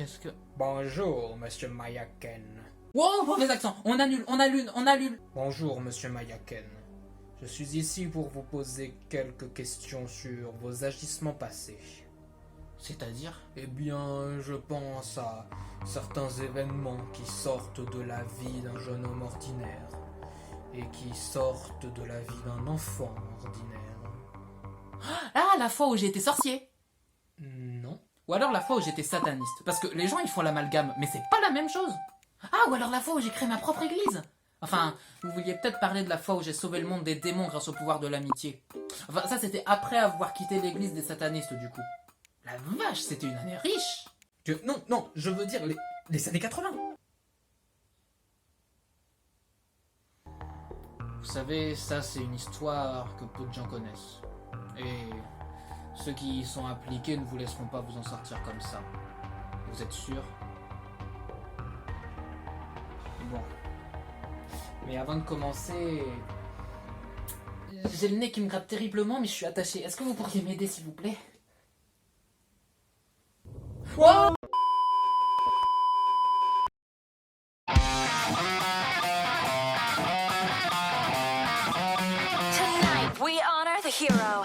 qu'est-ce que... Bonjour, monsieur Mayaken. Wow, mauvais accent. On annule. Bonjour, monsieur Mayaken. Je suis ici pour vous poser quelques questions sur vos agissements passés. C'est-à-dire? Eh bien, je pense à certains événements qui sortent de la vie d'un jeune homme ordinaire et qui sortent de la vie d'un enfant ordinaire. Ah, la fois où j'ai été sorcier. Non. Ou alors la fois où j'étais sataniste. Parce que les gens, ils font l'amalgame, mais c'est pas la même chose. Ah, ou alors la fois où j'ai créé ma propre église. Enfin, vous vouliez peut-être parler de la fois où j'ai sauvé le monde des démons grâce au pouvoir de l'amitié. Enfin, ça, c'était après avoir quitté l'église des satanistes, du coup. La vache, c'était une année riche. Non, je veux dire les années 80. Vous savez, ça, c'est une histoire que peu de gens connaissent. Et ceux qui y sont impliqués ne vous laisseront pas vous en sortir comme ça. Vous êtes sûr? Bon. Mais avant de commencer... J'ai le nez qui me gratte terriblement, mais je suis attaché. Est-ce que vous pourriez m'aider, s'il vous plaît? Wow. Tonight we honor the hero.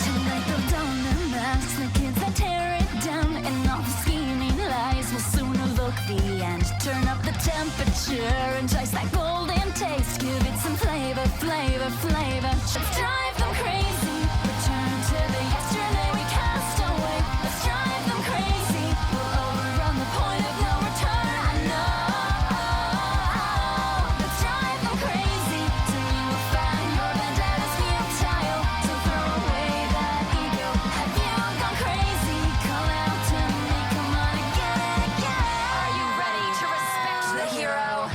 Tonight they'll don their masks, the kids that tear it down, and all the scheming lies will soon evoke the end. Turn up the temperature, entice that golden taste, give it some flavor. Let's drive them crazy. Return to the yesterday we cast away. Let's drive them crazy. We'll overrun the point of no return. I know. Let's drive them crazy till you will find your vendettas futile. So throw away that ego. Have you gone crazy? Call out to me. Come on again. Are you ready to respect the hero?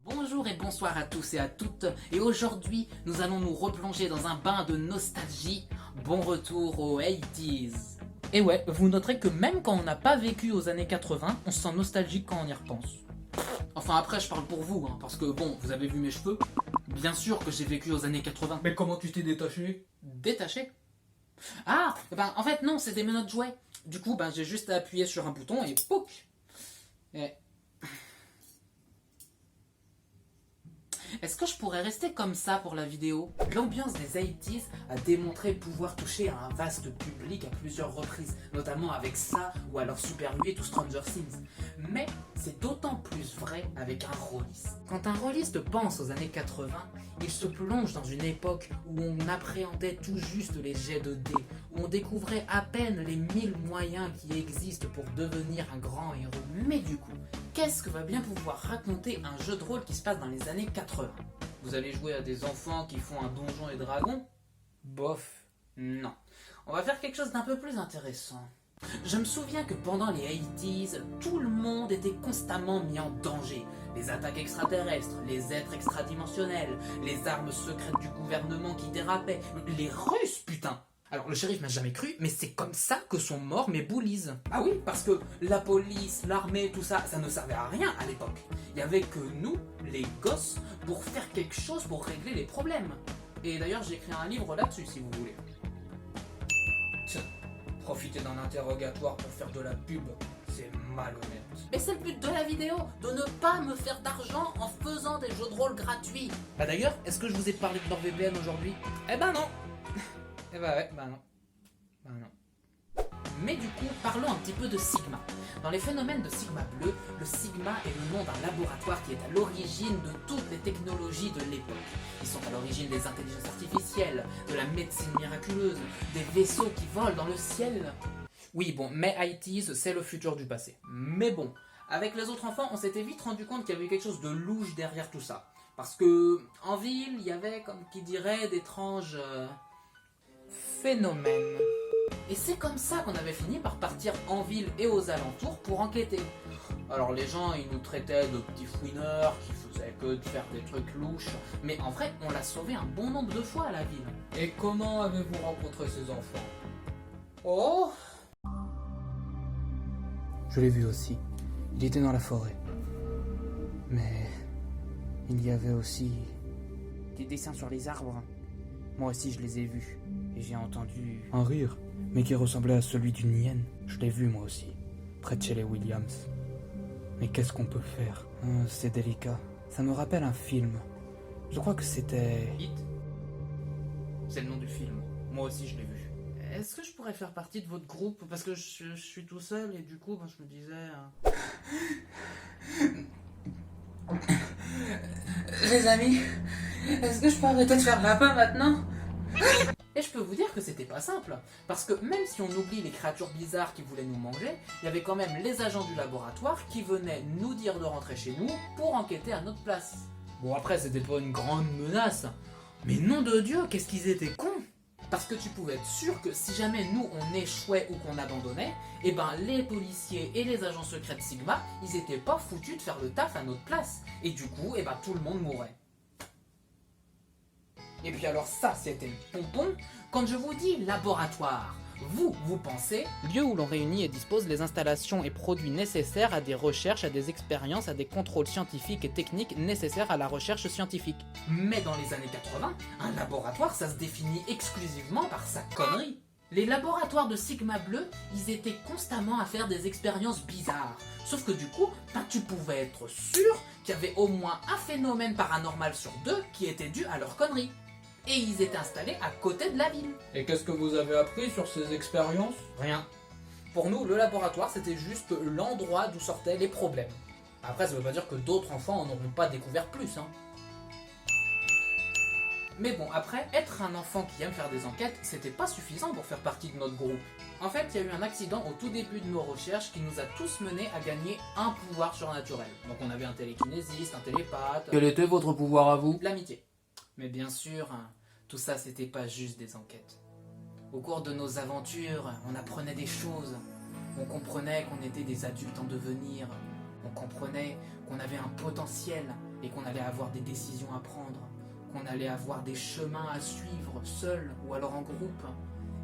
Bonjour et bonsoir à tous et à toutes, et aujourd'hui nous allons nous replonger dans un bain de nostalgie. Bon retour aux 80s. Et ouais, vous noterez que même quand on n'a pas vécu aux années 80, on se sent nostalgique quand on y repense. Enfin après je parle pour vous, hein, parce que bon, vous avez vu mes cheveux, bien sûr que j'ai vécu aux années 80. Mais comment tu t'es détaché? Détaché? Ah, ben en fait non, c'est des menottes jouets. Du coup, ben j'ai juste à appuyer sur un bouton et pouc. Et... Est-ce que je pourrais rester comme ça pour la vidéo? L'ambiance des 80s a démontré pouvoir toucher à un vaste public à plusieurs reprises, notamment avec ça ou alors Super 8 ou Stranger Things. Mais c'est d'autant plus vrai avec un rôliste. Quand un rôliste pense aux années 80, il se plonge dans une époque où on appréhendait tout juste les jets de dés, où on découvrait à peine les 1000 moyens qui existent pour devenir un grand héros. Mais du coup, qu'est-ce que va bien pouvoir raconter un jeu de rôle qui se passe dans les années 80? Vous allez jouer à des enfants qui font un donjon et dragon? Bof, non. On va faire quelque chose d'un peu plus intéressant. Je me souviens que pendant les 80s, tout le monde était constamment mis en danger. Les attaques extraterrestres, les êtres extradimensionnels, les armes secrètes du gouvernement qui dérapaient, les Russes, putain! Alors le shérif m'a jamais cru, mais c'est comme ça que sont morts mes bullies. Ah oui, parce que la police, l'armée, tout ça, ça ne servait à rien à l'époque. Il y avait que nous, les gosses, pour faire quelque chose pour régler les problèmes. Et d'ailleurs j'ai écrit un livre là-dessus si vous voulez. Tiens, profiter d'un interrogatoire pour faire de la pub, c'est malhonnête. Mais c'est le but de la vidéo, de ne pas me faire d'argent en faisant des jeux de rôle gratuits. Bah d'ailleurs, est-ce que je vous ai parlé de NordVPN aujourd'hui? Eh ben non. Eh ben ouais, bah non. Bah non. Mais du coup, parlons un petit peu de Sigma. Dans les phénomènes de Sigma bleu, le Sigma est le nom d'un laboratoire qui est à l'origine de toutes les technologies de l'époque. Ils sont à l'origine des intelligences artificielles, de la médecine miraculeuse, des vaisseaux qui volent dans le ciel. Oui bon, mais ITs, c'est le futur du passé. Mais bon, avec les autres enfants, on s'était vite rendu compte qu'il y avait quelque chose de louche derrière tout ça. Parce que, en ville, il y avait, comme qui dirait, d'étranges... phénomène. Et c'est comme ça qu'on avait fini par partir en ville et aux alentours pour enquêter. Alors les gens, ils nous traitaient de petits fouineurs qui faisaient que de faire des trucs louches, mais en vrai, on l'a sauvé un bon nombre de fois à la ville. Et comment avez-vous rencontré ces enfants? Oh! Je l'ai vu aussi. Il était dans la forêt. Mais il y avait aussi Des dessins sur les arbres. Moi aussi je les ai vus. Et j'ai entendu un rire, mais qui ressemblait à celui d'une hyène. Je l'ai vu moi aussi, près de chez les Williams. Mais qu'est-ce qu'on peut faire? C'est délicat. Ça me rappelle un film. Je crois que c'était... Hit. C'est le nom du film. Moi aussi je l'ai vu. Est-ce que je pourrais faire partie de votre groupe? Parce que je suis tout seul et du coup je me disais... Les amis, est-ce que je peux arrêter de faire lapin maintenant? Et je peux vous dire que c'était pas simple, parce que même si on oublie les créatures bizarres qui voulaient nous manger, il y avait quand même les agents du laboratoire qui venaient nous dire de rentrer chez nous pour enquêter à notre place. Bon après c'était pas une grande menace, mais nom de Dieu, qu'est-ce qu'ils étaient cons! Parce que tu pouvais être sûr que si jamais nous on échouait ou qu'on abandonnait, et ben les policiers et les agents secrets de Sigma, ils étaient pas foutus de faire le taf à notre place, et du coup, et ben tout le monde mourrait. Et puis alors ça, c'était le pompon. Quand je vous dis laboratoire, vous pensez lieu où l'on réunit et dispose les installations et produits nécessaires à des recherches, à des expériences, à des contrôles scientifiques et techniques nécessaires à la recherche scientifique. Mais dans les années 80, un laboratoire, ça se définit exclusivement par sa connerie. Les laboratoires de Sigma Bleu, ils étaient constamment à faire des expériences bizarres. Sauf que du coup, tu pouvais être sûr qu'il y avait au moins un phénomène paranormal sur deux qui était dû à leur connerie. Et ils étaient installés à côté de la ville. Et qu'est-ce que vous avez appris sur ces expériences? Rien. Pour nous, le laboratoire, c'était juste l'endroit d'où sortaient les problèmes. Après, ça veut pas dire que d'autres enfants en auront pas découvert plus, hein. Mais bon, après, être un enfant qui aime faire des enquêtes, c'était pas suffisant pour faire partie de notre groupe. En fait, il y a eu un accident au tout début de nos recherches qui nous a tous menés à gagner un pouvoir surnaturel. Donc on avait un télékinésiste, un télépathe... Quel était votre pouvoir à vous? L'amitié. Mais bien sûr, tout ça c'était pas juste des enquêtes. Au cours de nos aventures, on apprenait des choses. On comprenait qu'on était des adultes en devenir. On comprenait qu'on avait un potentiel et qu'on allait avoir des décisions à prendre. Qu'on allait avoir des chemins à suivre, seul ou alors en groupe.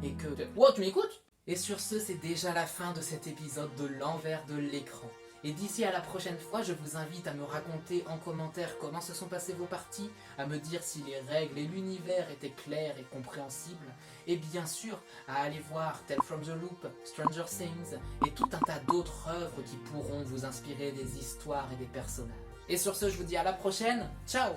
Et que... Wow, tu m'écoutes? Et sur ce, c'est déjà la fin de cet épisode de l'envers de l'écran. Et d'ici à la prochaine fois, je vous invite à me raconter en commentaire comment se sont passées vos parties, à me dire si les règles et l'univers étaient clairs et compréhensibles, et bien sûr à aller voir Tales from the Loop, Stranger Things et tout un tas d'autres œuvres qui pourront vous inspirer des histoires et des personnages. Et sur ce, je vous dis à la prochaine, ciao!